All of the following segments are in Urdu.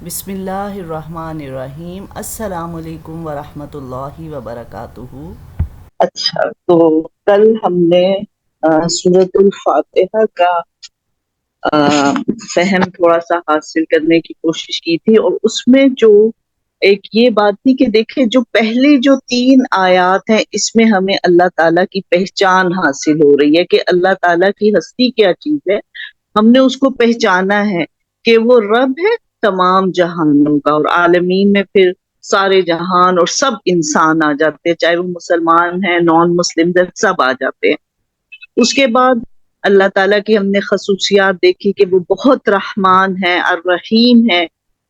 بسم اللہ الرحمن الرحیم۔ السلام علیکم ورحمۃ اللہ وبرکاتہ۔ اچھا، تو کل ہم نے سورۃ الفاتحہ کا فہم تھوڑا سا حاصل کرنے کی کوشش کی تھی، اور اس میں جو ایک یہ بات تھی کہ دیکھیں جو پہلی جو 3 آیات ہیں اس میں ہمیں اللہ تعالیٰ کی پہچان حاصل ہو رہی ہے کہ اللہ تعالیٰ کی ہستی کیا چیز ہے، ہم نے اس کو پہچانا ہے کہ وہ رب ہے تمام جہانوں کا، اور عالمین میں پھر سارے جہان اور سب انسان آ جاتے ہیں، چاہے وہ مسلمان ہیں نان مسلم سب آ جاتے ہیں۔ اس کے بعد اللہ تعالیٰ کی ہم نے خصوصیات دیکھی کہ وہ بہت رحمان ہے، الرحیم ہے،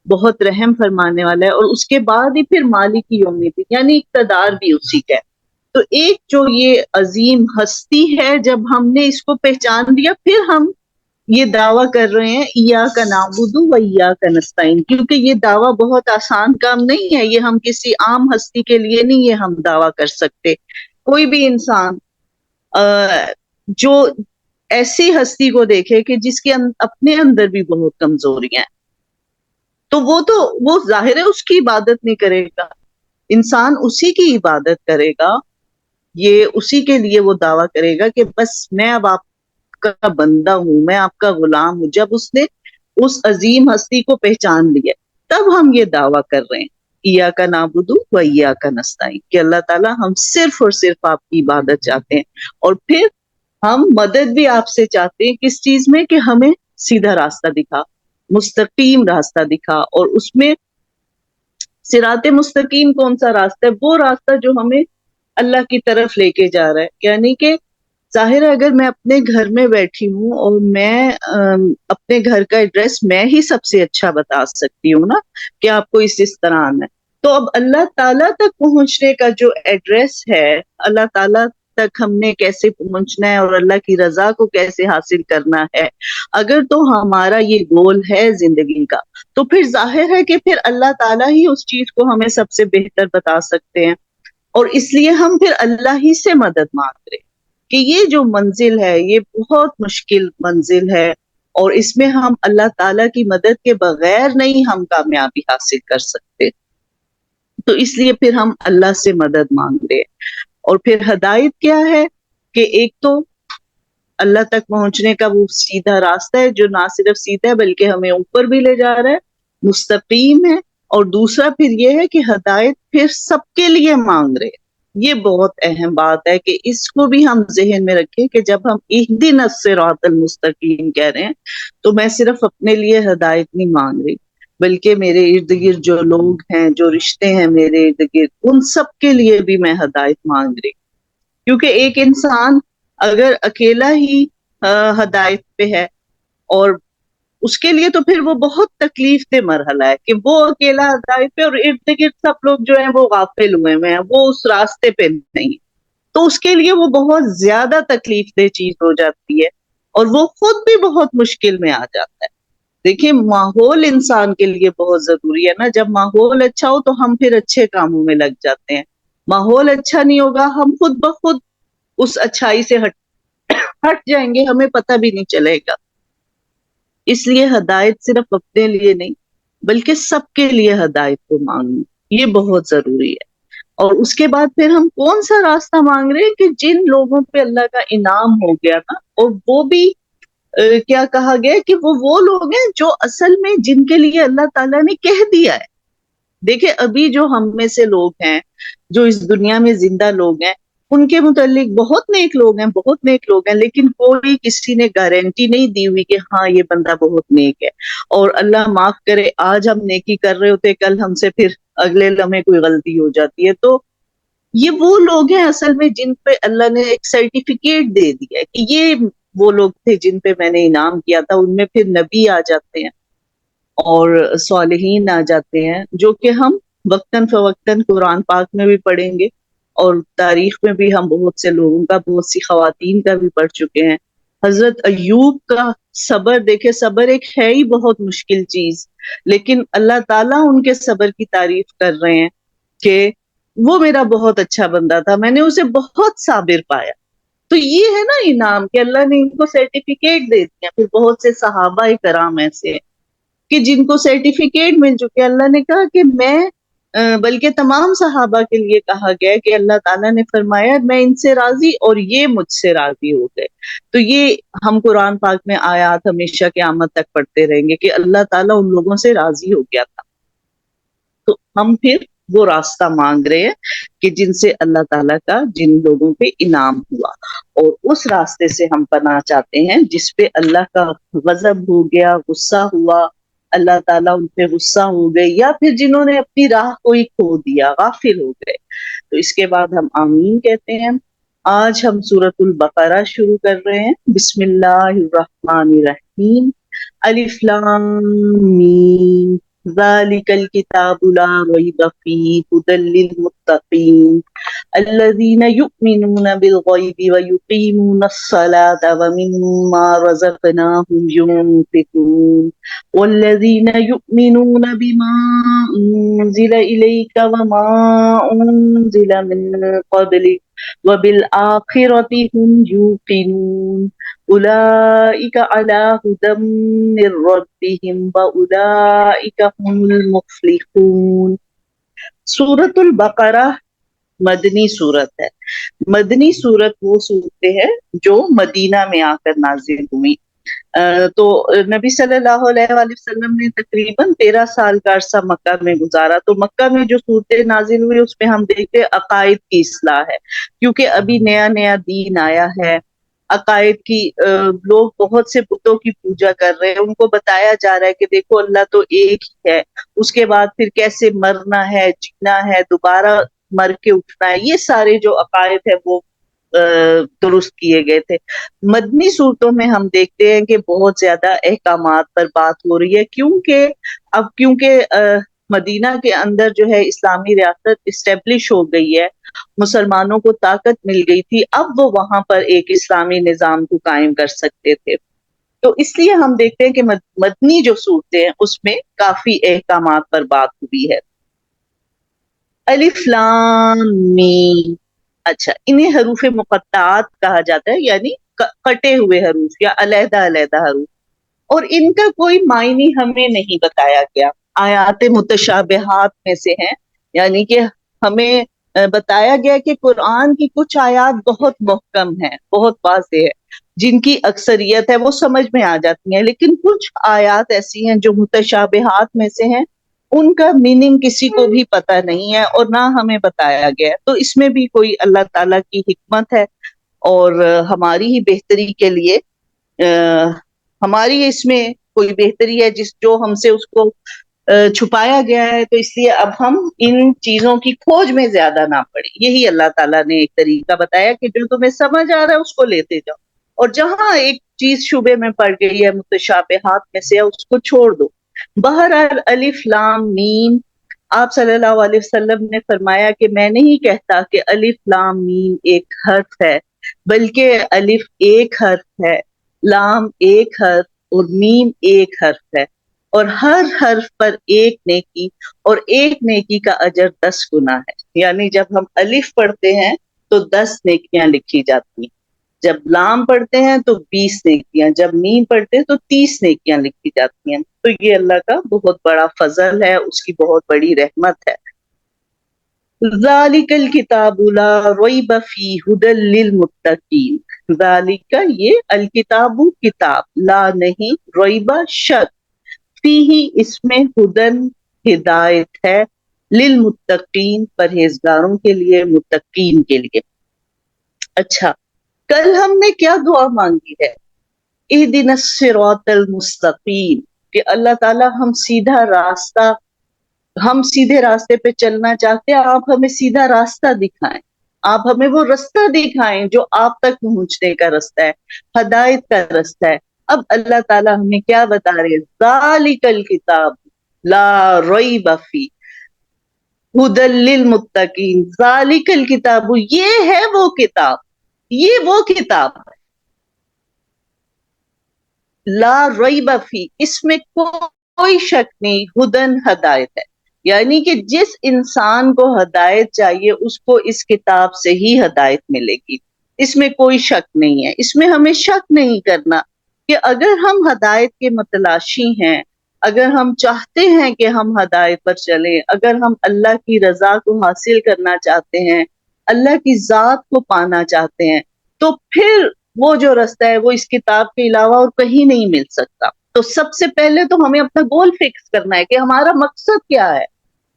بہت رحم فرمانے والا ہے، اور اس کے بعد ہی پھر مالک یوم الدین یعنی اقتدار بھی اسی کا ہے۔ تو ایک جو یہ عظیم ہستی ہے، جب ہم نے اس کو پہچان لیا پھر ہم یہ دعویٰ کر رہے ہیں ایاک نعبد و ایاک نستعین، کیونکہ یہ دعویٰ بہت آسان کام نہیں ہے، یہ ہم کسی عام ہستی کے لیے نہیں یہ ہم دعویٰ کر سکتے۔ کوئی بھی انسان جو ایسی ہستی کو دیکھے کہ جس کے اپنے اندر بھی بہت کمزوریاں ہیں، تو وہ ظاہر ہے اس کی عبادت نہیں کرے گا، انسان اسی کی عبادت کرے گا، یہ اسی کے لیے وہ دعویٰ کرے گا کہ بس میں اب آپ کا بندہ ہوں، میں آپ کا غلام ہوں۔ جب اس نے اس عظیم ہستی کو پہچان لیا تب ہم یہ دعویٰ کر رہے ہیں ایاک نعبد و ایاک نستعین، کہ اللہ تعالیٰ ہم صرف اور صرف آپ کی عبادت چاہتے ہیں، اور پھر ہم مدد بھی آپ سے چاہتے ہیں کس چیز میں کہ ہمیں سیدھا راستہ دکھا، مستقیم راستہ دکھا، اور اس میں صراط مستقیم کون سا راستہ ہے؟ وہ راستہ جو ہمیں اللہ کی طرف لے کے جا رہا ہے، یعنی کہ ظاہر ہے اگر میں اپنے گھر میں بیٹھی ہوں اور میں اپنے گھر کا ایڈریس میں ہی سب سے اچھا بتا سکتی ہوں نا کہ آپ کو اس طرح آنا ہے، تو اب اللہ تعالیٰ تک پہنچنے کا جو ایڈریس ہے، اللہ تعالیٰ تک ہم نے کیسے پہنچنا ہے اور اللہ کی رضا کو کیسے حاصل کرنا ہے، اگر تو ہمارا یہ گول ہے زندگی کا، تو پھر ظاہر ہے کہ پھر اللہ تعالیٰ ہی اس چیز کو ہمیں سب سے بہتر بتا سکتے ہیں، اور اس لیے ہم پھر اللہ ہی سے مدد مانگ رہے ہیں کہ یہ جو منزل ہے یہ بہت مشکل منزل ہے، اور اس میں ہم اللہ تعالیٰ کی مدد کے بغیر نہیں ہم کامیابی حاصل کر سکتے، تو اس لیے پھر ہم اللہ سے مدد مانگ رہے ہیں۔ اور پھر ہدایت کیا ہے کہ ایک تو اللہ تک پہنچنے کا وہ سیدھا راستہ ہے جو نہ صرف سیدھا ہے بلکہ ہمیں اوپر بھی لے جا رہا ہے، مستقیم ہے، اور دوسرا پھر یہ ہے کہ ہدایت پھر سب کے لیے مانگ رہے ہیں۔ یہ بہت اہم بات ہے کہ اس کو بھی ہم ذہن میں رکھیں کہ جب ہم اہدنا الصراط المستقیم کہہ رہے ہیں تو میں صرف اپنے لیے ہدایت نہیں مانگ رہی، بلکہ میرے ارد گرد جو لوگ ہیں، جو رشتے ہیں میرے ارد گرد، ان سب کے لیے بھی میں ہدایت مانگ رہی، کیونکہ ایک انسان اگر اکیلا ہی ہدایت پہ ہے، اور اس کے لیے تو پھر وہ بہت تکلیف دہ مرحلہ ہے کہ وہ اکیلا ہدایت پہ اور ارد گرد سب لوگ جو ہیں وہ غافل ہوئے ہیں، وہ اس راستے پہ نہیں، تو اس کے لیے وہ بہت زیادہ تکلیف دہ چیز ہو جاتی ہے، اور وہ خود بھی بہت مشکل میں آ جاتا ہے۔ دیکھیں ماحول انسان کے لیے بہت ضروری ہے نا، جب ماحول اچھا ہو تو ہم پھر اچھے کاموں میں لگ جاتے ہیں، ماحول اچھا نہیں ہوگا ہم خود بخود اس اچھائی سے ہٹ جائیں گے، ہمیں پتہ بھی نہیں چلے گا۔ اس لیے ہدایت صرف اپنے لیے نہیں بلکہ سب کے لیے ہدایت کو مانگنا یہ بہت ضروری ہے۔ اور اس کے بعد پھر ہم کون سا راستہ مانگ رہے ہیں کہ جن لوگوں پہ اللہ کا انعام ہو گیا نا، اور وہ بھی کیا کہا گیا کہ وہ لوگ ہیں جو اصل میں جن کے لیے اللہ تعالیٰ نے کہہ دیا ہے۔ دیکھیں ابھی جو ہم میں سے لوگ ہیں، جو اس دنیا میں زندہ لوگ ہیں، ان کے متعلق بہت نیک لوگ ہیں، بہت نیک لوگ ہیں، لیکن کوئی کسی نے گارنٹی نہیں دی ہوئی کہ ہاں یہ بندہ بہت نیک ہے، اور اللہ معاف کرے آج ہم نیکی کر رہے ہوتے کل ہم سے پھر اگلے لمحے کوئی غلطی ہو جاتی ہے، تو یہ وہ لوگ ہیں اصل میں جن پہ اللہ نے ایک سرٹیفکیٹ دے دیا ہے کہ یہ وہ لوگ تھے جن پہ میں نے انعام کیا تھا، ان میں پھر نبی آ جاتے ہیں اور صالحین آ جاتے ہیں، جو کہ ہم وقتاً فوقتاً قرآن پاک میں بھی پڑھیں گے، اور تاریخ میں بھی ہم بہت سے لوگوں کا، بہت سی خواتین کا بھی پڑھ چکے ہیں۔ حضرت ایوب کا صبر دیکھے، صبر ایک ہے ہی بہت مشکل چیز، لیکن اللہ تعالیٰ ان کے صبر کی تعریف کر رہے ہیں کہ وہ میرا بہت اچھا بندہ تھا، میں نے اسے بہت صابر پایا۔ تو یہ ہے نا انعام کہ اللہ نے ان کو سرٹیفکیٹ دے دیا۔ پھر بہت سے صحابہ کرام ایسے ہیں کہ جن کو سرٹیفکیٹ مل چکے. اللہ نے کہا کہ میں بلکہ تمام صحابہ کے لیے کہا گیا کہ اللہ تعالیٰ نے فرمایا میں ان سے راضی اور یہ مجھ سے راضی ہو گئے. تو یہ ہم قرآن پاک میں آیات ہمیشہ قیامت تک پڑھتے رہیں گے کہ اللہ تعالیٰ ان لوگوں سے راضی ہو گیا تھا. تو ہم پھر وہ راستہ مانگ رہے ہیں کہ جن سے اللہ تعالیٰ کا جن لوگوں پہ انعام ہوا، اور اس راستے سے ہم پناہ چاہتے ہیں جس پہ اللہ کا غضب ہو گیا، غصہ ہوا، اللہ تعالیٰ ان پہ غصہ ہو گئے، یا پھر جنہوں نے اپنی راہ کو ہی کھو دیا، غافل ہو گئے. تو اس کے بعد ہم آمین کہتے ہیں. آج ہم سورۃ البقرہ شروع کر رہے ہیں. بسم اللہ الرحمن الرحیم. الف لام میم ذالک الکتاب لا ریب فیہ ھدی للمتقین الذین یؤمنون بالغیب ویقیمون الصلاة ومما رزقناہم ينفقون والذین یؤمنون بما انزل الیک وما انزل من قبلک وبالآخرۃ هم یوقنون اولئک علی ھدی من ربہم واولئک هم المفلحون. سورۃ البقرہ مدنی صورت ہے. مدنی صورت وہ صورتیں ہیں جو مدینہ میں آ کر نازل ہوئی. تو نبی صلی اللہ علیہ وآلہ وسلم نے تقریباً 13 سال کا عرصہ مکہ میں گزارا. تو مکہ میں جو صورتیں نازل ہوئی اس میں ہم دیکھتے ہیں عقائد کی اصلاح ہے، کیونکہ ابھی نیا نیا دین آیا ہے. عقائد کی لوگ بہت سے بتوں کی پوجا کر رہے ہیں. ان کو بتایا جا رہا ہے کہ دیکھو اللہ تو ایک ہی ہے، اس کے بعد پھر کیسے مرنا ہے، جینا ہے، دوبارہ مر کے اٹھنا ہے. یہ سارے جو عقائد ہیں وہ درست کیے گئے تھے. مدنی صورتوں میں ہم دیکھتے ہیں کہ بہت زیادہ احکامات پر بات ہو رہی ہے، کیونکہ مدینہ کے اندر جو ہے اسلامی ریاست اسٹیبلش ہو گئی ہے، مسلمانوں کو طاقت مل گئی تھی، اب وہ وہاں پر ایک اسلامی نظام کو قائم کر سکتے تھے. تو اس لیے ہم دیکھتے ہیں کہ مدنی جو صورتیں ہیں اس میں کافی احکامات پر بات ہوئی ہے. الف لام میم. اچھا، انہیں حروف مقطعات کہا جاتا ہے، یعنی کٹے ہوئے حروف یا علیحدہ علیحدہ حروف، اور ان کا کوئی معنی ہمیں نہیں بتایا گیا. آیات متشابہات میں سے ہیں، یعنی کہ ہمیں بتایا گیا کہ قرآن کی کچھ آیات بہت محکم ہیں، بہت واضح ہے، جن کی اکثریت ہے وہ سمجھ میں آ جاتی ہیں، لیکن کچھ آیات ایسی ہیں جو متشابہات میں سے ہیں، ان کا میننگ کسی کو بھی پتہ نہیں ہے اور نہ ہمیں بتایا گیا. تو اس میں بھی کوئی اللہ تعالیٰ کی حکمت ہے، اور ہماری ہی بہتری کے لیے ہماری اس میں کوئی بہتری ہے جو ہم سے اس کو چھپایا گیا ہے. تو اس لیے اب ہم ان چیزوں کی کھوج میں زیادہ نہ پڑے. یہی اللہ تعالیٰ نے ایک طریقہ بتایا کہ جو تمہیں سمجھ آ رہا ہے اس کو لیتے جاؤ، اور جہاں ایک چیز شبے میں پڑ گئی ہے متشابہات میں سے اس کو چھوڑ دو. بہرحال الف لام میم، آپ صلی اللہ علیہ وسلم نے فرمایا کہ میں نہیں کہتا کہ الف لام میم ایک حرف ہے، بلکہ الف ایک حرف ہے، لام ایک حرف اور میم ایک حرف ہے، اور ہر حرف پر ایک نیکی، اور ایک نیکی کا اجر 10 گنا ہے. یعنی جب ہم الف پڑھتے ہیں تو 10 نیکیاں لکھی جاتی ہیں، جب لام پڑھتے ہیں تو 20 نیکیاں، جب میم پڑھتے ہیں تو 30 نیکیاں لکھی جاتی ہیں. تو یہ اللہ کا بہت بڑا فضل ہے، اس کی بہت بڑی رحمت ہے. ذالک الکتاب لا ریب فیہ ھدی للمتقین. ذالک یہ، الکتاب کتاب، لا نہیں، ریب شک، فیہ اس میں، ھدن ہدایت ہے، للمتقین پرہیزگاروں کے لیے، متقین کے لیے. اچھا، کل ہم نے کیا دعا مانگی ہے؟ اہدنا الصراط المستقیم، کہ اللہ تعالیٰ ہم سیدھے راستے پہ چلنا چاہتے ہیں، آپ ہمیں سیدھا راستہ دکھائیں، آپ ہمیں وہ رستہ دکھائیں جو آپ تک پہنچنے کا رستہ ہے، ہدایت کا رستہ ہے. اب اللہ تعالیٰ ہمیں کیا بتا رہے ہیں؟ ذالک الکتاب لا ریب فیہ ھدی للمتقین. ذالک الکتاب، یہ ہے وہ کتاب، یہ وہ کتاب لا ریب فیہ، اس میں کوئی شک نہیں، ھدن ہدایت ہے. یعنی کہ جس انسان کو ہدایت چاہیے اس کو اس کتاب سے ہی ہدایت ملے گی، اس میں کوئی شک نہیں ہے. اس میں ہمیں شک نہیں کرنا کہ اگر ہم ہدایت کے متلاشی ہیں اگر ہم چاہتے ہیں کہ ہم ہدایت پر چلیں، اگر ہم اللہ کی رضا کو حاصل کرنا چاہتے ہیں، اللہ کی ذات کو پانا چاہتے ہیں، تو پھر وہ جو رستہ ہے وہ اس کتاب کے علاوہ اور کہیں نہیں مل سکتا۔ تو سب سے پہلے تو ہمیں اپنا گول فکس کرنا ہے کہ ہمارا مقصد کیا ہے،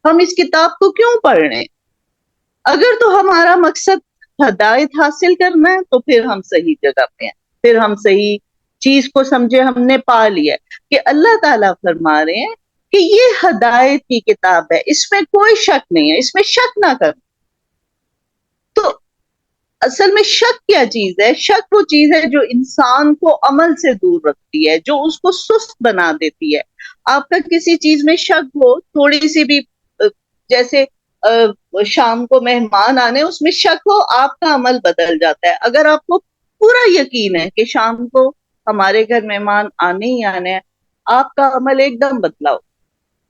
ہم اس کتاب کو کیوں پڑھ رہے ہیں۔ اگر تو ہمارا مقصد ہدایت حاصل کرنا ہے تو پھر ہم صحیح جگہ پہ ہیں، پھر ہم صحیح چیز کو سمجھے، ہم نے پا لیا کہ اللہ تعالیٰ فرما رہے ہیں کہ یہ ہدایت کی کتاب ہے، اس میں کوئی شک نہیں ہے، اس میں شک نہ کر۔ تو اصل میں شک کیا چیز ہے؟ شک وہ چیز ہے جو انسان کو عمل سے دور رکھتی ہے، جو اس کو سست بنا دیتی ہے۔ آپ کا کسی چیز میں شک ہو، تھوڑی سی بھی جیسے شام کو مہمان آنے، اس میں شک ہو، آپ کا عمل بدل جاتا ہے۔ اگر آپ کو پورا یقین ہے کہ شام کو ہمارے گھر مہمان آنے ہی آنے ہیں، آپ کا عمل ایک دم بدلاؤ،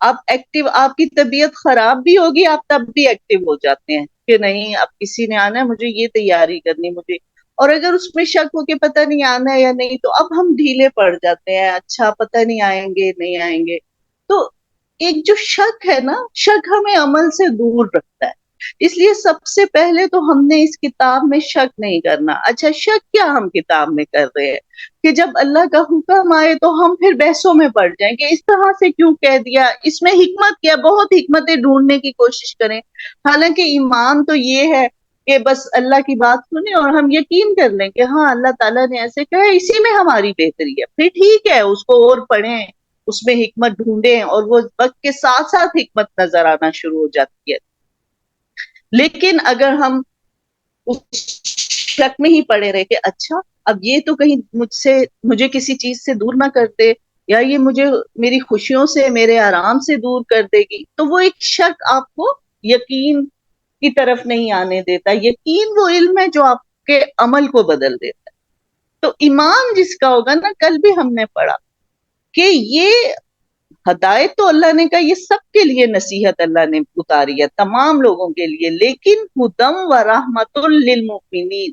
آپ ایکٹیو، آپ کی طبیعت خراب بھی ہوگی، آپ تب بھی ایکٹیو ہو جاتے ہیں کہ نہیں اب کسی نے آنا ہے، مجھے یہ تیاری کرنی مجھے۔ اور اگر اس میں شک ہو کہ پتہ نہیں آنا ہے یا نہیں، تو اب ہم ڈھیلے پڑ جاتے ہیں، اچھا پتہ نہیں آئیں گے نہیں آئیں گے۔ تو ایک جو شک ہے نا، شک ہمیں عمل سے دور رکھتا ہے۔ اس لیے سب سے پہلے تو ہم نے اس کتاب میں شک نہیں کرنا۔ اچھا شک کیا ہم کتاب میں کر رہے ہیں کہ جب اللہ کا حکم آئے تو ہم پھر بحثوں میں پڑ جائیں کہ اس طرح سے کیوں کہہ دیا، اس میں حکمت کیا، بہت حکمتیں ڈھونڈنے کی کوشش کریں۔ حالانکہ ایمان تو یہ ہے کہ بس اللہ کی بات سنیں اور ہم یقین کر لیں کہ ہاں اللہ تعالیٰ نے ایسے کہا ہے، اسی میں ہماری بہتری ہے، پھر ٹھیک ہے اس کو اور پڑھیں، اس میں حکمت ڈھونڈیں، اور وہ وقت کے ساتھ ساتھ حکمت نظر آنا شروع ہو جاتی ہے۔ لیکن اگر ہم اس شک میں ہی پڑے رہے کہ اچھا اب یہ تو کہیں مجھے کسی چیز سے دور نہ کر دے، یا یہ مجھے میری خوشیوں سے میرے آرام سے دور کر دے گی، تو وہ ایک شک آپ کو یقین کی طرف نہیں آنے دیتا۔ یقین وہ علم ہے جو آپ کے عمل کو بدل دیتا ہے۔ تو ایمان جس کا ہوگا نا، کل بھی ہم نے پڑھا کہ یہ ہدایت تو اللہ نے کہا یہ سب کے لیے نصیحت اللہ نے اتاری ہے، تمام لوگوں کے لیے، لیکن ہدم و رحمت للمؤمنین،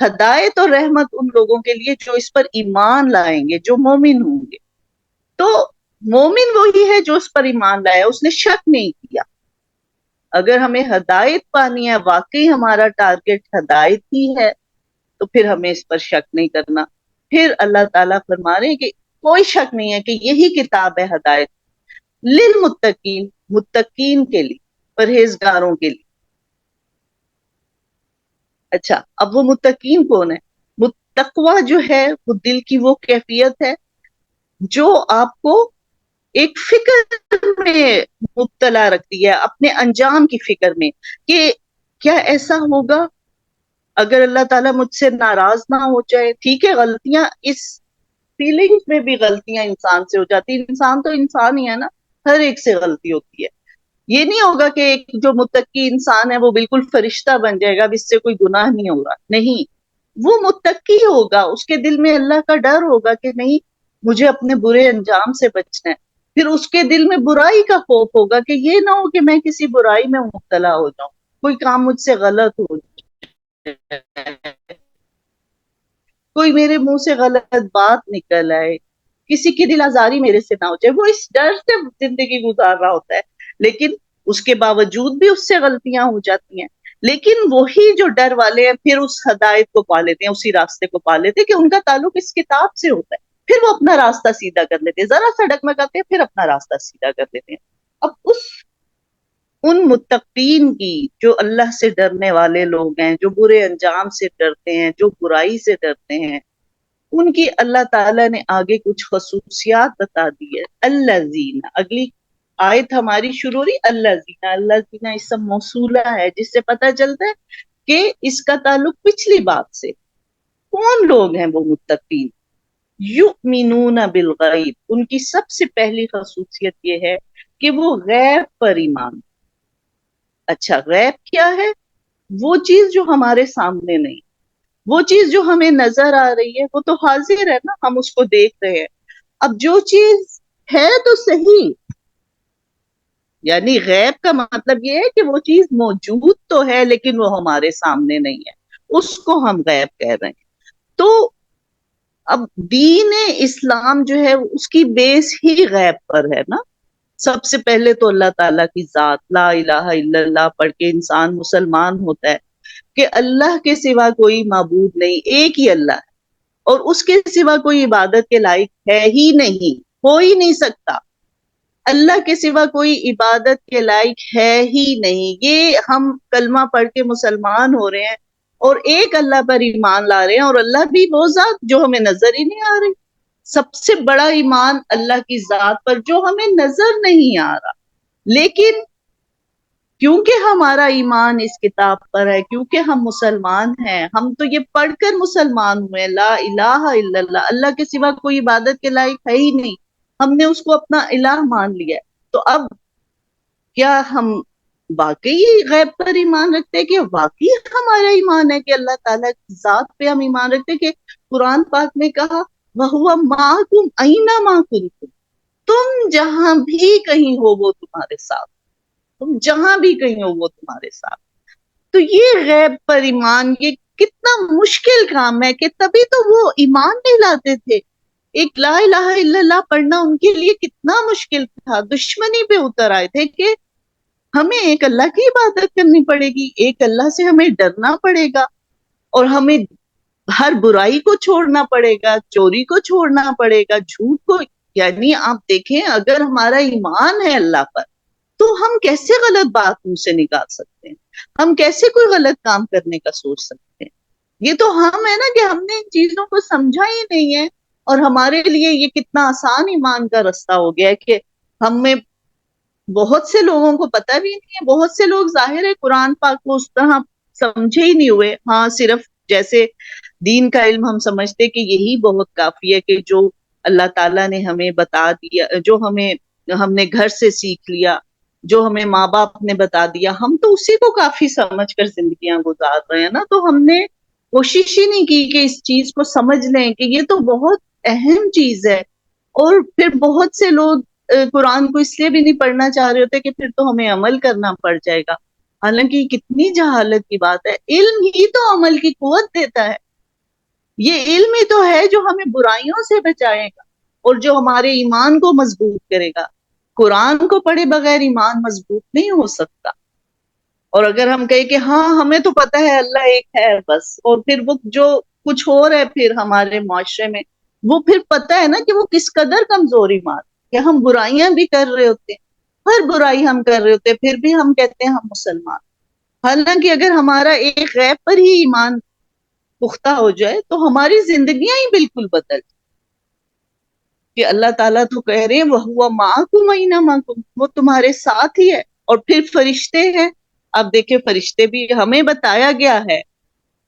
ہدایت اور رحمت ان لوگوں کے لیے جو اس پر ایمان لائیں گے، جو مومن ہوں گے۔ تو مومن وہی ہے جو اس پر ایمان لایا، اس نے شک نہیں کیا۔ اگر ہمیں ہدایت پانی ہے، واقعی ہمارا ٹارگٹ ہدایت ہی ہے، تو پھر ہمیں اس پر شک نہیں کرنا۔ پھر اللہ تعالیٰ فرما رہے ہیں کہ کوئی شک نہیں ہے کہ یہی کتاب ہے ہدایت للمتقین، متقین کے لیے، پرہیزگاروں کے لیے۔ اچھا اب وہ متقین کون ہے؟ تقویٰ جو ہے وہ دل کی وہ کیفیت ہے جو آپ کو ایک فکر میں مبتلا رکھتی ہے، اپنے انجام کی فکر میں، کہ کیا ایسا ہوگا اگر اللہ تعالیٰ مجھ سے ناراض نہ ہو جائے۔ ٹھیک ہے غلطیاں، اس فیلنگز میں بھی غلطیاں انسان سے ہو جاتی، انسان تو انسان ہی ہے نا، ہر ایک سے غلطی ہوتی ہے۔ یہ نہیں ہوگا کہ ایک جو متقی انسان ہے وہ بالکل فرشتہ بن جائے گا، اب اس سے کوئی گناہ نہیں ہوگا، نہیں، وہ متقی ہوگا، اس کے دل میں اللہ کا ڈر ہوگا کہ نہیں مجھے اپنے برے انجام سے بچنا ہے۔ پھر اس کے دل میں برائی کا خوف ہوگا کہ یہ نہ ہو کہ میں کسی برائی میں مبتلا ہو جاؤں، کوئی کام مجھ سے غلط ہو جائے، کوئی میرے منہ سے غلط بات نکل آئے، کسی کی دل آزاری میرے سے نہ ہو جائے۔ وہ اس ڈر سے زندگی گزار رہا ہوتا ہے، لیکن اس کے باوجود بھی اس سے غلطیاں ہو جاتی ہیں۔ لیکن وہی جو ڈر والے ہیں پھر اس ہدایت کو پا لیتے ہیں، اسی راستے کو پا لیتے ہیں کہ ان کا تعلق اس کتاب سے ہوتا ہے، پھر وہ اپنا راستہ سیدھا کر لیتے ہیں، ذرا سا ڈگمگاتے ہیں پھر اپنا راستہ سیدھا کر لیتے ہیں۔ اب ان متقین کی، جو اللہ سے ڈرنے والے لوگ ہیں، جو برے انجام سے ڈرتے ہیں، جو برائی سے ڈرتے ہیں، ان کی اللہ تعالیٰ نے آگے کچھ خصوصیات بتا دی ہے۔ الذین، اگلی آیت ہماری شروع ہو رہی الذین، الذین اسم موصولہ ہے جس سے پتہ چلتا ہے کہ اس کا تعلق پچھلی بات سے۔ کون لوگ ہیں وہ متقین؟ یؤمنون بالغیب، ان کی سب سے پہلی خصوصیت یہ ہے کہ وہ غیب پر ایمان۔ اچھا غیب کیا ہے؟ وہ چیز جو ہمارے سامنے نہیں، وہ چیز جو ہمیں نظر آ رہی ہے وہ تو حاضر ہے نا، ہم اس کو دیکھ رہے ہیں۔ اب جو چیز ہے تو صحیح، یعنی غیب کا مطلب یہ ہے کہ وہ چیز موجود تو ہے لیکن وہ ہمارے سامنے نہیں ہے، اس کو ہم غیب کہہ رہے ہیں۔ تو اب دین اسلام جو ہے اس کی بیس ہی غیب پر ہے نا. سب سے پہلے تو اللہ تعالیٰ کی ذات، لا الہ الا اللہ پڑھ کے انسان مسلمان ہوتا ہے کہ اللہ کے سوا کوئی معبود نہیں، ایک ہی اللہ ہے، اور اس کے سوا کوئی عبادت کے لائق ہے ہی نہیں، ہو ہی نہیں سکتا. اللہ کے سوا کوئی عبادت کے لائق ہے ہی نہیں. یہ ہم کلمہ پڑھ کے مسلمان ہو رہے ہیں اور ایک اللہ پر ایمان لا رہے ہیں، اور اللہ بھی وہ ذات جو ہمیں نظر ہی نہیں آ رہی. سب سے بڑا ایمان اللہ کی ذات پر جو ہمیں نظر نہیں آ رہا، لیکن کیونکہ ہمارا ایمان اس کتاب پر ہے، کیونکہ ہم مسلمان ہیں، ہم تو یہ پڑھ کر مسلمان ہوئے، لا الہ الا اللہ، اللہ کے سوا کوئی عبادت کے لائق ہے ہی نہیں، ہم نے اس کو اپنا الہ مان لیا ہے. تو اب کیا ہم واقعی غیب پر ایمان رکھتے ہیں کہ واقعی ہمارا ایمان ہے کہ اللہ تعالیٰ کی ذات پہ ہم ایمان رکھتے ہیں کہ قرآن پاک نے کہا وَهُوَ مَعَكُمْ أَيْنَمَا كُنتُمْ، تم جہاں بھی کہیں ہو وہ تمہارے ساتھ، تم جہاں بھی کہیں ہو وہ تمہارے ساتھ. تو یہ غیب پر ایمان یہ کتنا مشکل کام ہے کہ تبھی تو وہ ایمان نہیں لاتے تھے. ایک لا الہ الا اللہ پڑھنا ان کے لیے کتنا مشکل تھا، دشمنی پہ اتر آئے تھے کہ ہمیں ایک اللہ کی عبادت کرنی پڑے گی، ایک اللہ سے ہمیں ڈرنا پڑے گا، اور ہمیں ہر برائی کو چھوڑنا پڑے گا، چوری کو چھوڑنا پڑے گا، جھوٹ کو. یعنی آپ دیکھیں اگر ہمارا ایمان ہے اللہ پر تو ہم کیسے غلط بات منہ سے نکال سکتے ہیں، ہم کیسے کوئی غلط کام کرنے کا سوچ سکتے ہیں. یہ تو ہم ہے نا کہ ہم نے ان چیزوں کو سمجھا ہی نہیں ہے، اور ہمارے لیے یہ کتنا آسان ایمان کا رستہ ہو گیا ہے کہ ہم میں بہت سے لوگوں کو پتہ بھی نہیں ہے، بہت سے لوگ ظاہر ہے قرآن پاک کو اس طرح سمجھے ہی نہیں ہوئے. ہاں صرف جیسے دین کا علم ہم سمجھتے کہ یہی بہت کافی ہے کہ جو اللہ تعالیٰ نے ہمیں بتا دیا، جو ہم نے گھر سے سیکھ لیا، جو ہمیں ماں باپ نے بتا دیا، ہم تو اسی کو کافی سمجھ کر زندگیاں گزار رہے ہیں نا. تو ہم نے کوشش ہی نہیں کی کہ اس چیز کو سمجھ لیں کہ یہ تو بہت اہم چیز ہے. اور پھر بہت سے لوگ قرآن کو اس لیے بھی نہیں پڑھنا چاہ رہے ہوتے کہ پھر تو ہمیں عمل کرنا پڑ جائے گا. حالانکہ یہ کتنی جہالت کی بات ہے، علم ہی تو عمل کی قوت دیتا ہے. یہ علم ہی تو ہے جو ہمیں برائیوں سے بچائے گا اور جو ہمارے ایمان کو مضبوط کرے گا. قرآن کو پڑھے بغیر ایمان مضبوط نہیں ہو سکتا. اور اگر ہم کہیں کہ ہاں ہمیں تو پتہ ہے اللہ ایک ہے بس، اور پھر وہ جو کچھ ہو رہا ہے پھر ہمارے معاشرے میں، وہ پھر پتہ ہے نا کہ وہ کس قدر کمزور ایمان کہ ہم برائیاں بھی کر رہے ہوتے ہیں، ہر برائی ہم کر رہے ہوتے ہیں، پھر بھی ہم کہتے ہیں ہم مسلمان. حالانکہ اگر ہمارا ایک غیب پر ہی ایمان پختہ ہو جائے تو ہماری زندگیاں ہی بالکل بدل جائیں. کہ اللہ تعالیٰ تو کہہ رہے ہیں وَهُوَ مَعَكُمْ أَيْنَمَا كُنتُمْ، وہ تمہارے ساتھ ہی ہے. اور پھر فرشتے ہیں، اب دیکھیں فرشتے بھی ہمیں بتایا گیا ہے،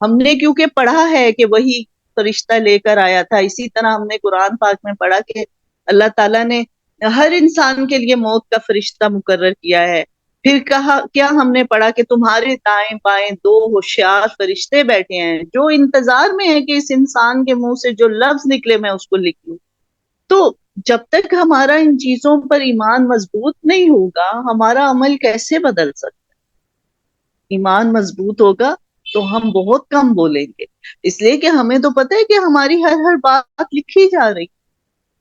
ہم نے کیونکہ پڑھا ہے کہ وہی فرشتہ لے کر آیا تھا. اسی طرح ہم نے قرآن پاک میں پڑھا کہ اللہ تعالیٰ نے ہر انسان کے لیے موت کا فرشتہ مقرر کیا ہے. پھر کہا کیا ہم نے پڑھا کہ تمہارے دائیں بائیں دو ہوشیار فرشتے بیٹھے ہیں جو انتظار میں ہیں کہ اس انسان کے منہ سے جو لفظ نکلے میں اس کو لکھ لوں. تو جب تک ہمارا ان چیزوں پر ایمان مضبوط نہیں ہوگا ہمارا عمل کیسے بدل سکتا ہے؟ ایمان مضبوط ہوگا تو ہم بہت کم بولیں گے، اس لیے کہ ہمیں تو پتہ ہے کہ ہماری ہر بات لکھی جا رہی،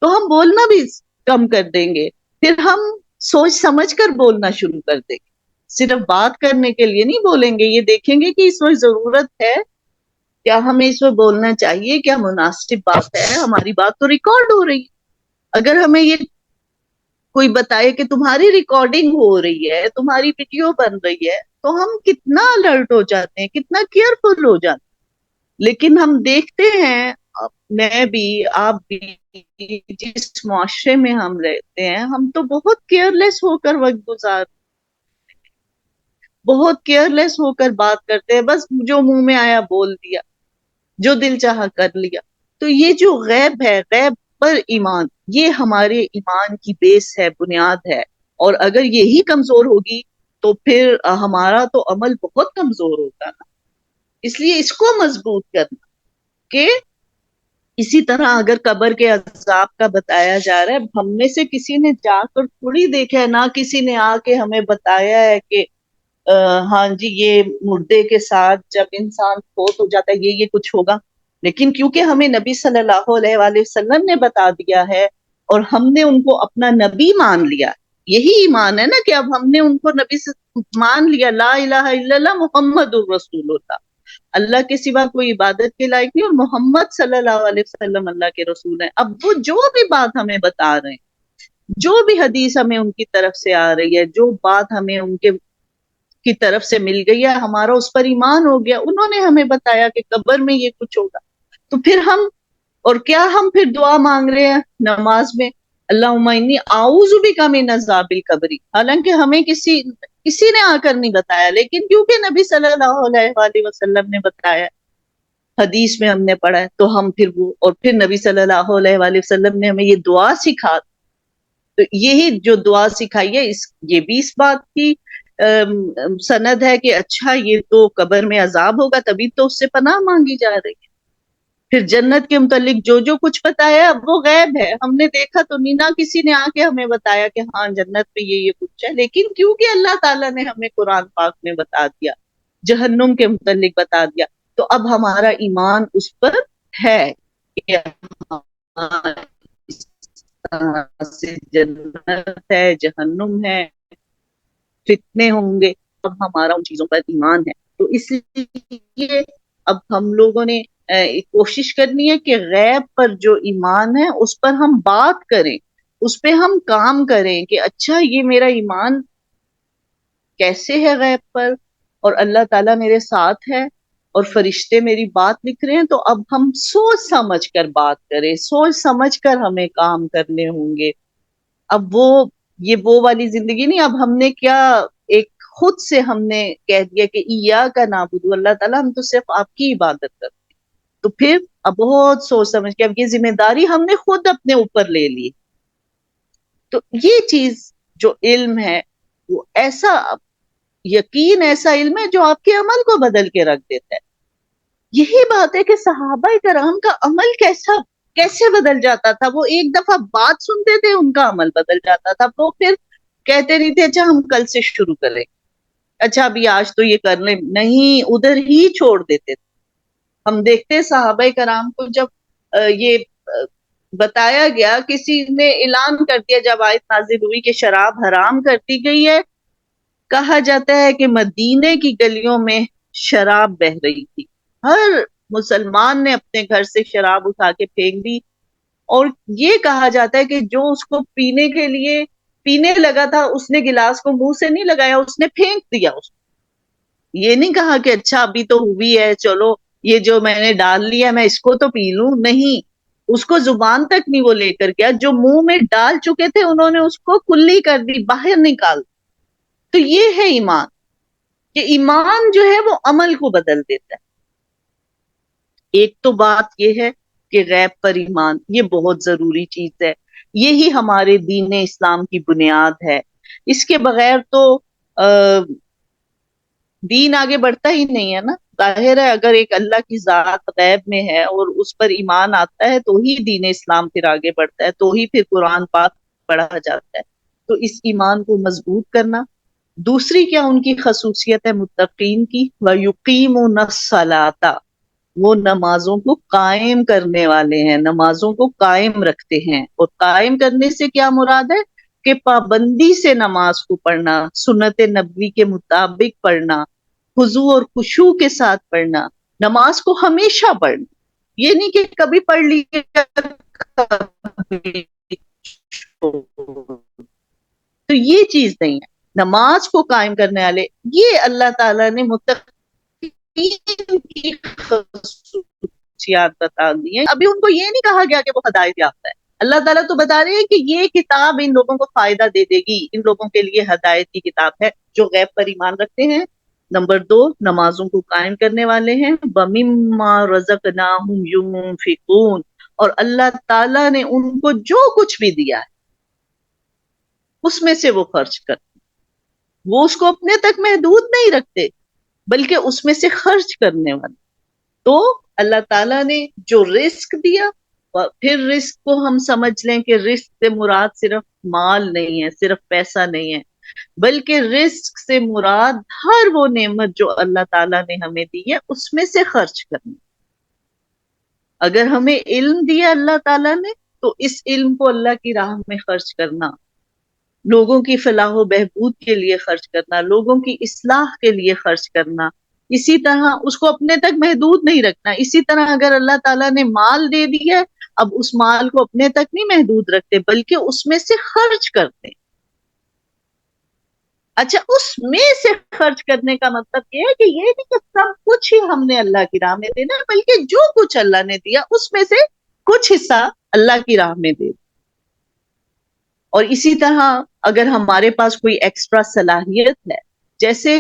تو ہم بولنا بھی کم کر دیں گے. پھر ہم سوچ سمجھ کر بولنا شروع کر دیں گے، صرف بات کرنے کے لیے نہیں بولیں گے. یہ دیکھیں گے کہ اس وقت ضرورت ہے، کیا ہمیں اس وقت بولنا چاہیے، کیا مناسب بات ہے. ہماری بات تو ریکارڈ ہو رہی ہے، اگر ہمیں یہ کوئی بتائے کہ تمہاری ریکارڈنگ ہو رہی ہے، تمہاری ویڈیو بن رہی ہے، تو ہم کتنا الرٹ ہو جاتے ہیں، کتنا کیئرفل ہو جاتے ہیں. لیکن ہم دیکھتے ہیں، میں بھی آپ بھی، جس معاشرے میں ہم رہتے ہیں ہم تو بہت کیئرلیس ہو کر وقت گزار، بہت کیئرلیس ہو کر بات کرتے ہیں، بس جو منہ میں آیا بول دیا، جو دل چاہا کر لیا. تو یہ جو غیب ہے، غیب پر ایمان، یہ ہمارے ایمان کی بیس ہے، بنیاد ہے. اور اگر یہی کمزور ہوگی تو پھر ہمارا تو عمل بہت کمزور ہوگا نا. اس لیے اس کو مضبوط کرنا کہ اسی طرح اگر قبر کے عذاب کا بتایا جا رہا ہے، ہم میں سے کسی نے جا کر تھوڑی دیکھا ہے، نہ کسی نے آ کے ہمیں بتایا ہے کہ ہاں جی یہ مردے کے ساتھ جب انسان فوت ہو جاتا ہے یہ کچھ ہوگا. لیکن کیونکہ ہمیں نبی صلی اللہ علیہ وآلہ وسلم نے بتا دیا ہے اور ہم نے ان کو اپنا نبی مان لیا، یہی ایمان ہے نا کہ اب ہم نے ان کو نبی سے مان لیا، لا الہ الا اللہ محمد الرسول اللہ، اللہ کے سوا کوئی عبادت کے لائق نہیں اور محمد صلی اللہ علیہ وسلم اللہ کے رسول ہیں۔ اب وہ جو بھی بات ہمیں بتا رہے ہیں، جو بھی حدیث ہمیں ان کی طرف سے آ رہی ہے، جو بات ہمیں ان کے کی طرف سے مل گئی ہے، ہمارا اس پر ایمان ہو گیا، انہوں نے ہمیں بتایا کہ قبر میں یہ کچھ ہوگا، تو پھر ہم اور کیا ہم پھر دعا مانگ رہے ہیں نماز میں، اللہم انی اعوذ بک من عذاب القبر، حالانکہ ہمیں کسی نے آ کر نہیں بتایا، لیکن کیونکہ نبی صلی اللہ علیہ وآلہ وسلم نے بتایا، حدیث میں ہم نے پڑھا ہے، تو ہم پھر وہ، اور پھر نبی صلی اللہ علیہ وآلہ وسلم نے ہمیں یہ دعا سکھا، تو یہی جو دعا سکھائی ہے یہ بھی اس بات کی سند ہے کہ اچھا یہ تو قبر میں عذاب ہوگا تبھی تو اس سے پناہ مانگی جا رہی ہے۔ پھر جنت کے متعلق جو کچھ بتایا اب وہ غیب ہے، ہم نے دیکھا تو نہیں، نہ کسی نے آ کے ہمیں بتایا کہ ہاں جنت میں یہ کچھ ہے، لیکن کیونکہ اللہ تعالیٰ نے ہمیں قرآن پاک میں بتا دیا، جہنم کے متعلق بتا دیا، تو اب ہمارا ایمان اس پر ہے کہ ہاں اس طرح سے جنت ہے، جہنم ہے، فتنے ہوں گے، اب ہمارا ان چیزوں پر ایمان ہے، تو اس لیے اب ہم لوگوں نے کوشش کرنی ہے کہ غیب پر جو ایمان ہے اس پر ہم بات کریں، اس پہ ہم کام کریں کہ اچھا یہ میرا ایمان کیسے ہے غیب پر، اور اللہ تعالیٰ میرے ساتھ ہے اور فرشتے میری بات لکھ رہے ہیں، تو اب ہم سوچ سمجھ کر بات کریں، سوچ سمجھ کر ہمیں کام کرنے ہوں گے۔ اب وہ والی زندگی نہیں، اب ہم نے کیا ایک خود سے ہم نے کہہ دیا کہ ایاک نعبد، اللہ تعالیٰ ہم تو صرف آپ کی عبادت کرتے ہیں، تو پھر اب بہت سوچ سمجھ کے اب یہ ذمہ داری ہم نے خود اپنے اوپر لے لی، تو یہ چیز جو علم ہے وہ ایسا یقین، ایسا علم ہے جو آپ کے عمل کو بدل کے رکھ دیتا ہے۔ یہی بات ہے کہ صحابہ کرام کا عمل کیسے بدل جاتا تھا، وہ ایک دفعہ بات سنتے تھے ان کا عمل بدل جاتا تھا، وہ پھر کہتے نہیں تھے اچھا ہم کل سے شروع کریں، اچھا ابھی آج تو یہ کر لیں، نہیں، ادھر ہی چھوڑ دیتے تھے۔ ہم دیکھتے صحابہ کرام کو جب یہ بتایا گیا، کسی نے اعلان کر دیا جب آیت نازل ہوئی کہ شراب حرام کر دی گئی ہے، کہا جاتا ہے کہ مدینے کی گلیوں میں شراب بہہ رہی تھی، ہر مسلمان نے اپنے گھر سے شراب اٹھا کے پھینک دی، اور یہ کہا جاتا ہے کہ جو اس کو پینے کے لیے پینے لگا تھا اس نے گلاس کو منہ سے نہیں لگایا، اس نے پھینک دیا، اس یہ نہیں کہا کہ اچھا ابھی تو ہوئی ہے چلو یہ جو میں نے ڈال لیا میں اس کو تو پی لوں، نہیں، اس کو زبان تک نہیں وہ لے کر گیا، جو منہ میں ڈال چکے تھے انہوں نے اس کو کلی کر دی، باہر نکال دی۔ تو یہ ہے ایمان، کہ ایمان جو ہے وہ عمل کو بدل دیتا ہے۔ ایک تو بات یہ ہے کہ غیب پر ایمان، یہ بہت ضروری چیز ہے، یہی ہمارے دین اسلام کی بنیاد ہے، اس کے بغیر تو دین آگے بڑھتا ہی نہیں ہے نا۔ ظاہر ہے اگر ایک اللہ کی ذات غیب میں ہے اور اس پر ایمان آتا ہے تو ہی دین اسلام پھر آگے بڑھتا ہے، تو ہی پھر قرآن پاک پڑھا جاتا ہے، تو اس ایمان کو مضبوط کرنا۔ دوسری کیا ان کی خصوصیت ہے متقین کی، وَيُقِيمُونَ الصَّلَاةَ، وہ نمازوں کو قائم کرنے والے ہیں، نمازوں کو قائم رکھتے ہیں، اور قائم کرنے سے کیا مراد ہے کہ پابندی سے نماز کو پڑھنا، سنت نبوی کے مطابق پڑھنا، خضوع اور خشوع کے ساتھ پڑھنا، نماز کو ہمیشہ پڑھنا، یہ نہیں کہ کبھی پڑھ لی تو یہ چیز نہیں ہے۔ نماز کو قائم کرنے والے، یہ اللہ تعالیٰ نے متقین کی خصوصیات بتا دی ہیں۔ ابھی ان کو یہ نہیں کہا گیا کہ وہ ہدایت یافتہ ہے، اللہ تعالیٰ تو بتا رہے ہیں کہ یہ کتاب ان لوگوں کو فائدہ دے دے گی، ان لوگوں کے لیے ہدایت کی کتاب ہے جو غیب پر ایمان رکھتے ہیں۔ نمبر 2، نمازوں کو قائم کرنے والے ہیں، وَمِمَّا رَزَقْنَاهُمْ يُنْفِقُونَ، اور اللہ تعالیٰ نے ان کو جو کچھ بھی دیا ہے اس میں سے وہ خرچ کرتے، وہ اس کو اپنے تک محدود نہیں رکھتے بلکہ اس میں سے خرچ کرنے والے۔ تو اللہ تعالیٰ نے جو رزق دیا، پھر رزق کو ہم سمجھ لیں کہ رزق سے مراد صرف مال نہیں ہے، صرف پیسہ نہیں ہے، بلکہ رزق سے مراد ہر وہ نعمت جو اللہ تعالیٰ نے ہمیں دی ہے اس میں سے خرچ کرنا۔ اگر ہمیں علم دیا اللہ تعالیٰ نے تو اس علم کو اللہ کی راہ میں خرچ کرنا، لوگوں کی فلاح و بہبود کے لیے خرچ کرنا، لوگوں کی اصلاح کے لیے خرچ کرنا، اسی طرح اس کو اپنے تک محدود نہیں رکھنا۔ اسی طرح اگر اللہ تعالیٰ نے مال دے دیا ہے، اب اس مال کو اپنے تک نہیں محدود رکھتے بلکہ اس میں سے خرچ کرتے۔ اچھا، اس میں سے خرچ کرنے کا مطلب یہ ہے کہ یہ نہیں کہ سب کچھ ہی ہم نے اللہ کی راہ میں دینا، بلکہ جو کچھ اللہ نے دیا اس میں سے کچھ حصہ اللہ کی راہ میں دے۔ اور اسی طرح اگر ہمارے پاس کوئی ایکسٹرا صلاحیت ہے، جیسے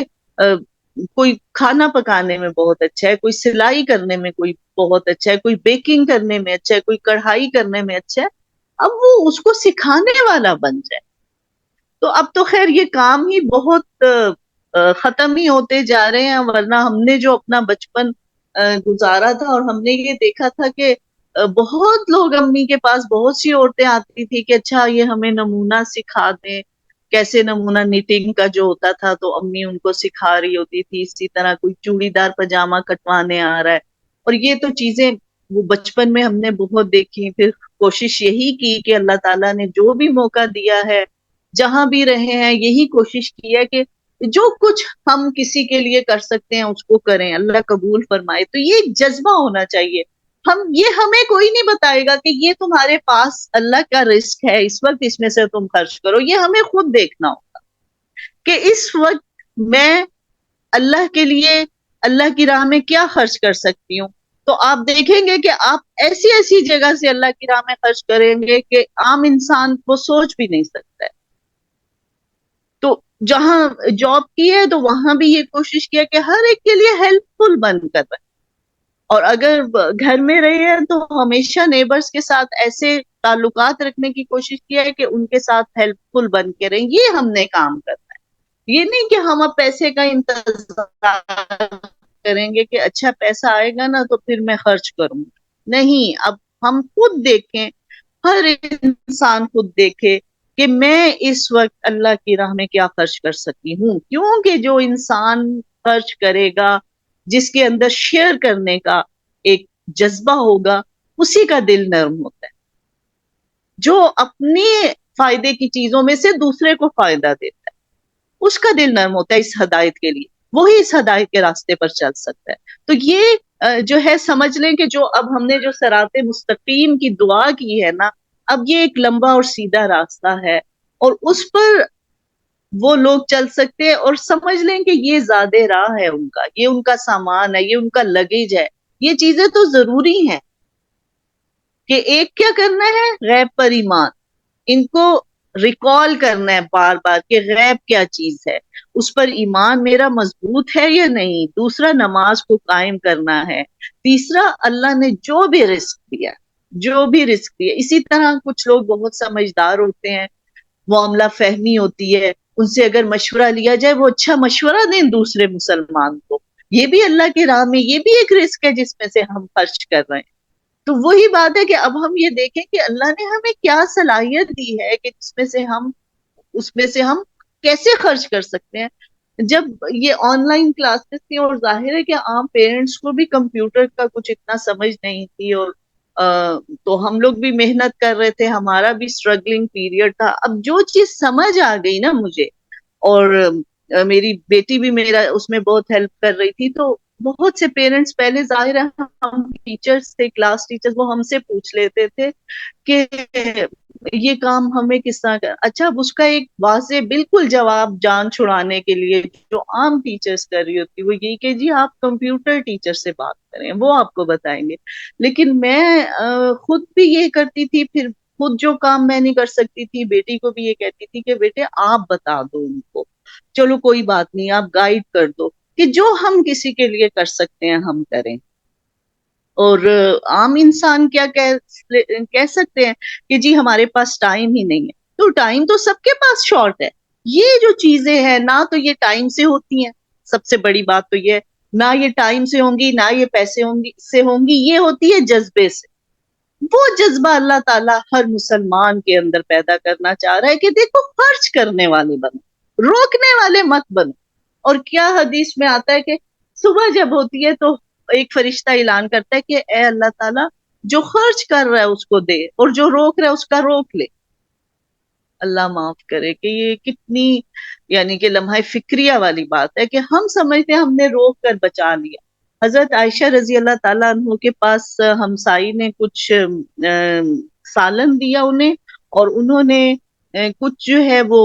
کوئی کھانا پکانے میں بہت اچھا ہے، کوئی سلائی کرنے میں کوئی بہت اچھا ہے، کوئی بیکنگ کرنے میں اچھا ہے، کوئی کڑھائی کرنے میں اچھا ہے، اب وہ اس کو سکھانے والا بن جائے۔ تو اب تو خیر یہ کام ہی بہت ختم ہی ہوتے جا رہے ہیں، ورنہ ہم نے جو اپنا بچپن گزارا تھا اور ہم نے یہ دیکھا تھا کہ بہت لوگ، امی کے پاس بہت سی عورتیں آتی تھی کہ اچھا یہ ہمیں نمونہ سکھا دیں، کیسے نمونہ نیٹنگ کا جو ہوتا تھا تو امی ان کو سکھا رہی ہوتی تھی۔ اسی طرح کوئی چوڑی دار پاجامہ کٹوانے آ رہا ہے، اور یہ تو چیزیں وہ بچپن میں ہم نے بہت دیکھی۔ پھر کوشش یہی کی کہ اللہ تعالیٰ نے جو بھی موقع دیا ہے، جہاں بھی رہے ہیں، یہی کوشش کی ہے کہ جو کچھ ہم کسی کے لیے کر سکتے ہیں اس کو کریں، اللہ قبول فرمائے۔ تو یہ ایک جذبہ ہونا چاہیے۔ ہمیں کوئی نہیں بتائے گا کہ یہ تمہارے پاس اللہ کا رزق ہے، اس وقت اس میں سے تم خرچ کرو، یہ ہمیں خود دیکھنا ہوگا کہ اس وقت میں اللہ کے لیے، اللہ کی راہ میں کیا خرچ کر سکتی ہوں۔ تو آپ دیکھیں گے کہ آپ ایسی ایسی جگہ سے اللہ کی راہ میں خرچ کریں گے کہ عام انسان وہ سوچ بھی نہیں سکتا ہے۔ تو جہاں جاب کی ہے تو وہاں بھی یہ کوشش کیا کہ ہر ایک کے لیے ہیلپ فل بن کر رہے، اور اگر گھر میں رہے ہیں تو ہمیشہ نیبرز کے ساتھ ایسے تعلقات رکھنے کی کوشش کیا ہے کہ ان کے ساتھ ہیلپ فل بن کے رہیں۔ یہ ہم نے کام کرنا ہے، یہ نہیں کہ ہم اب پیسے کا انتظار کریں گے کہ اچھا پیسہ آئے گا نا تو پھر میں خرچ کروں۔ نہیں، اب ہم خود دیکھیں، ہر انسان خود دیکھے کہ میں اس وقت اللہ کی راہ میں کیا خرچ کر سکتی ہوں، کیونکہ جو انسان خرچ کرے گا، جس کے اندر شیئر کرنے کا ایک جذبہ ہوگا، اسی کا دل نرم ہوتا ہے۔ جو اپنے فائدے کی چیزوں میں سے دوسرے کو فائدہ دیتا ہے، اس کا دل نرم ہوتا ہے اس ہدایت کے لیے، وہی اس ہدایت کے راستے پر چل سکتا ہے۔ تو یہ جو ہے سمجھ لیں کہ جو اب ہم نے جو صراط مستقیم کی دعا کی ہے نا، اب یہ ایک لمبا اور سیدھا راستہ ہے، اور اس پر وہ لوگ چل سکتے ہیں، اور سمجھ لیں کہ یہ زیادہ راہ ہے ان کا، یہ ان کا سامان ہے، یہ ان کا لگیج ہے۔ یہ چیزیں تو ضروری ہیں کہ ایک کیا کرنا ہے، غیب پر ایمان، ان کو ریکال کرنا ہے بار بار کہ غیب کیا چیز ہے، اس پر ایمان میرا مضبوط ہے یا نہیں۔ دوسرا، نماز کو قائم کرنا ہے۔ تیسرا، اللہ نے جو بھی رزق دیا، جو بھی رزق دیا، اسی طرح کچھ لوگ بہت سمجھدار ہوتے ہیں، معاملہ فہمی ہوتی ہے، ان سے اگر مشورہ لیا جائے وہ اچھا مشورہ دیں دوسرے مسلمان کو، یہ بھی اللہ کی راہ میں، یہ بھی ایک رزق ہے جس میں سے ہم خرچ کر رہے ہیں۔ تو وہی بات ہے کہ اب ہم یہ دیکھیں کہ اللہ نے ہمیں کیا صلاحیت دی ہے کہ جس میں سے ہم، اس میں سے ہم کیسے خرچ کر سکتے ہیں۔ جب یہ آن لائن کلاسز تھی، اور ظاہر ہے کہ عام پیرنٹس کو بھی کمپیوٹر کا کچھ اتنا سمجھ نہیں تھی، اور تو ہم لوگ بھی محنت کر رہے تھے، ہمارا بھی اسٹرگلنگ پیریڈ تھا۔ اب جو چیز سمجھ آ گئی نا مجھے، اور میری بیٹی بھی میرا اس میں بہت ہیلپ کر رہی تھی، تو بہت سے پیرنٹس پہلے ظاہر ہے ہم ٹیچرز تھے، کلاس ٹیچرز، وہ ہم سے پوچھ لیتے تھے کہ یہ کام ہمیں کس طرح کر، اچھا اب اس کا ایک واضح بالکل جواب جان چھڑانے کے لیے جو عام ٹیچرز کر رہی ہوتی وہ یہی کہ جی آپ کمپیوٹر ٹیچر سے بات کریں، وہ آپ کو بتائیں گے۔ لیکن میں خود بھی یہ کرتی تھی، پھر خود جو کام میں نہیں کر سکتی تھی، بیٹی کو بھی یہ کہتی تھی کہ بیٹے آپ بتا دو ان کو، چلو کوئی بات نہیں آپ گائیڈ کر دو، کہ جو ہم کسی کے لیے کر سکتے ہیں ہم کریں۔ اور عام انسان کیا کہہ سکتے ہیں کہ جی ہمارے پاس ٹائم ہی نہیں ہے، تو ٹائم تو سب کے پاس شارٹ ہے۔ یہ جو چیزیں ہیں نہ تو یہ ٹائم سے ہوتی ہیں، سب سے بڑی بات تو یہ، نہ یہ ٹائم سے ہوں گی، نہ یہ پیسے سے ہوں گی، یہ ہوتی ہے جذبے سے۔ وہ جذبہ اللہ تعالیٰ ہر مسلمان کے اندر پیدا کرنا چاہ رہا ہے کہ دیکھو خرچ کرنے والے بنو، روکنے والے مت بنو۔ اور کیا حدیث میں آتا ہے کہ صبح جب ہوتی ہے تو ایک فرشتہ اعلان کرتا ہے کہ اے اللہ تعالیٰ جو خرچ کر رہا ہے اس کو دے اور جو روک رہا ہے اس کا روک لے. اللہ معاف کرے کہ یہ کتنی یعنی کہ لمحہ فکریہ والی بات ہے کہ ہم سمجھتے ہیں ہم نے روک کر بچا لیا. حضرت عائشہ رضی اللہ تعالیٰ عنہ کے پاس ہمسائی نے کچھ سالن دیا انہیں، اور انہوں نے کچھ جو ہے وہ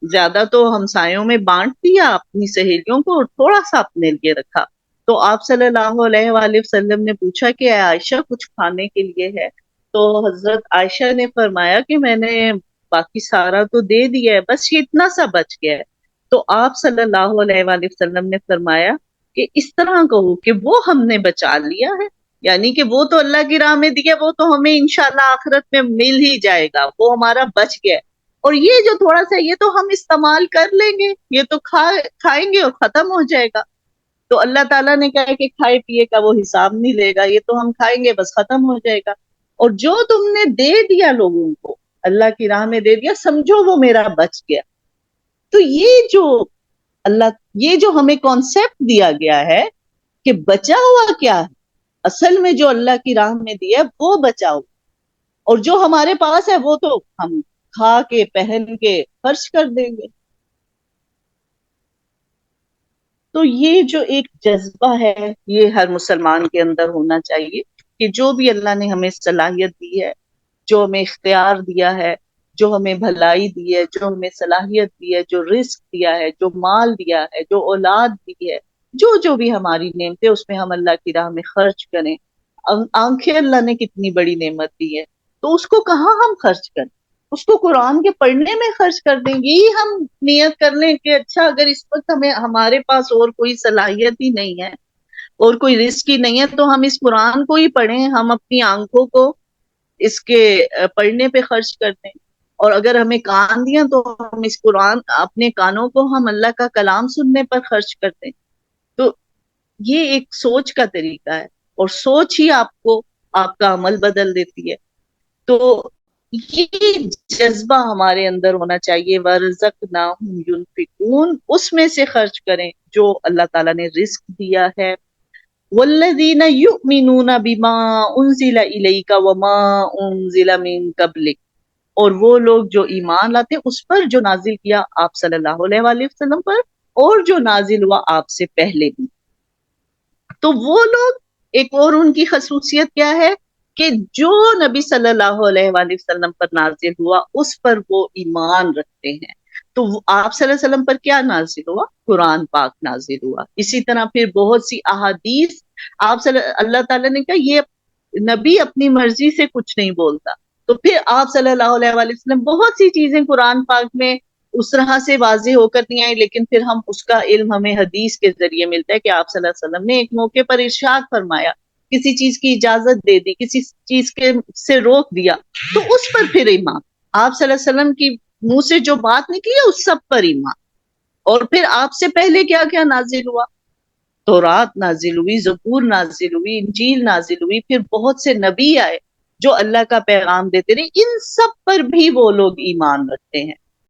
زیادہ تو ہمسایوں میں بانٹ دیا اپنی سہیلیوں کو اور تھوڑا سا اپنے لیے رکھا. تو آپ صلی اللہ علیہ وآلہ وسلم نے پوچھا کہ اے عائشہ کچھ کھانے کے لیے ہے؟ تو حضرت عائشہ نے فرمایا کہ میں نے باقی سارا تو دے دیا ہے، بس یہ اتنا سا بچ گیا ہے. تو آپ صلی اللہ علیہ وآلہ وسلم نے فرمایا کہ اس طرح کہو کہ وہ ہم نے بچا لیا ہے، یعنی کہ وہ تو اللہ کی راہ میں دیا، وہ تو ہمیں انشاءاللہ آخرت میں مل ہی جائے گا، وہ ہمارا بچ گیا ہے. اور یہ جو تھوڑا سا یہ تو ہم استعمال کر لیں گے، یہ تو کھائیں گے اور ختم ہو جائے گا. تو اللہ تعالیٰ نے کہا کہ کھائے پیے کا وہ حساب نہیں لے گا، یہ تو ہم کھائیں گے بس ختم ہو جائے گا. اور جو تم نے دے دیا لوگوں کو اللہ کی راہ میں دے دیا، سمجھو وہ میرا بچ گیا. تو یہ جو ہمیں کانسیپٹ دیا گیا ہے کہ بچا ہوا کیا ہے، اصل میں جو اللہ کی راہ میں دیا ہے وہ بچاؤ، اور جو ہمارے پاس ہے وہ تو ہم کھا کے پہن کے خرچ کر دیں گے. تو یہ جو ایک جذبہ ہے یہ ہر مسلمان کے اندر ہونا چاہیے کہ جو بھی اللہ نے ہمیں صلاحیت دی ہے، جو ہمیں اختیار دیا ہے، جو ہمیں بھلائی دی ہے، جو ہمیں صلاحیت دی ہے، جو رزق دیا ہے، جو مال دیا ہے، جو اولاد دی ہے، جو بھی ہماری نعمتیں اس میں ہم اللہ کی راہ میں خرچ کریں. آنکھیں اللہ نے کتنی بڑی نعمت دی ہے، تو اس کو کہاں ہم خرچ کریں؟ اس کو قرآن کے پڑھنے میں خرچ کر دیں. یہی ہم نیت کر لیں کہ اچھا اگر اس وقت ہمارے پاس اور کوئی صلاحیت ہی نہیں ہے اور کوئی رزق ہی نہیں ہے تو ہم اس قرآن کو ہی پڑھیں، ہم اپنی آنکھوں کو اس کے پڑھنے پہ خرچ کر دیں. اور اگر ہمیں کان دیا تو ہم اس قرآن اپنے کانوں کو ہم اللہ کا کلام سننے پر خرچ کر دیں. تو یہ ایک سوچ کا طریقہ ہے، اور سوچ ہی آپ کو آپ کا عمل بدل دیتی ہے. تو یہ جذبہ ہمارے اندر ہونا چاہیے. وَرَزَقْنَاهُمْ يُنْفِقُونَ، اس میں سے خرچ کریں جو اللہ تعالیٰ نے رزق دیا ہے. وَالَّذِينَ يُؤْمِنُونَ بِمَا أُنزِلَ إِلَيْكَ وَمَا أُنزِلَ مِن قَبْلِكَ، اور وہ لوگ جو ایمان لاتے اس پر جو نازل کیا آپ صلی اللہ علیہ وآلہ وسلم پر، اور جو نازل ہوا آپ سے پہلے بھی. تو وہ لوگ ایک اور ان کی خصوصیت کیا ہے کہ جو نبی صلی اللہ علیہ وآلہ وسلم پر نازل ہوا اس پر وہ ایمان رکھتے ہیں. تو آپ صلی اللہ علیہ وسلم پر کیا نازل ہوا؟ قرآن پاک نازل ہوا. اسی طرح پھر بہت سی احادیث اللہ تعالیٰ نے کہا یہ نبی اپنی مرضی سے کچھ نہیں بولتا. تو پھر آپ صلی اللہ علیہ وآلہ وسلم بہت سی چیزیں قرآن پاک میں اس طرح سے واضح ہو کر نہیں آئی، لیکن پھر ہم اس کا علم ہمیں حدیث کے ذریعے ملتا ہے کہ آپ صلی اللہ علیہ وسلم نے ایک موقع پر ارشاد فرمایا، کسی چیز کی اجازت دے دی، کسی چیز کے سے روک دیا، تو اس پر پھر ایمان. آپ صلی اللہ علیہ وسلم کی منہ سے جو بات نکلی ہے اس سب پر ایمان. اور پھر آپ سے پہلے کیا کیا نازل ہوا؟ تورات نازل ہوئی، زبور نازل ہوئی، انجیل نازل ہوئی، پھر بہت سے نبی آئے جو اللہ کا پیغام دیتے رہے. ان سب پر بھی وہ لوگ ایمان رکھتے ہیں.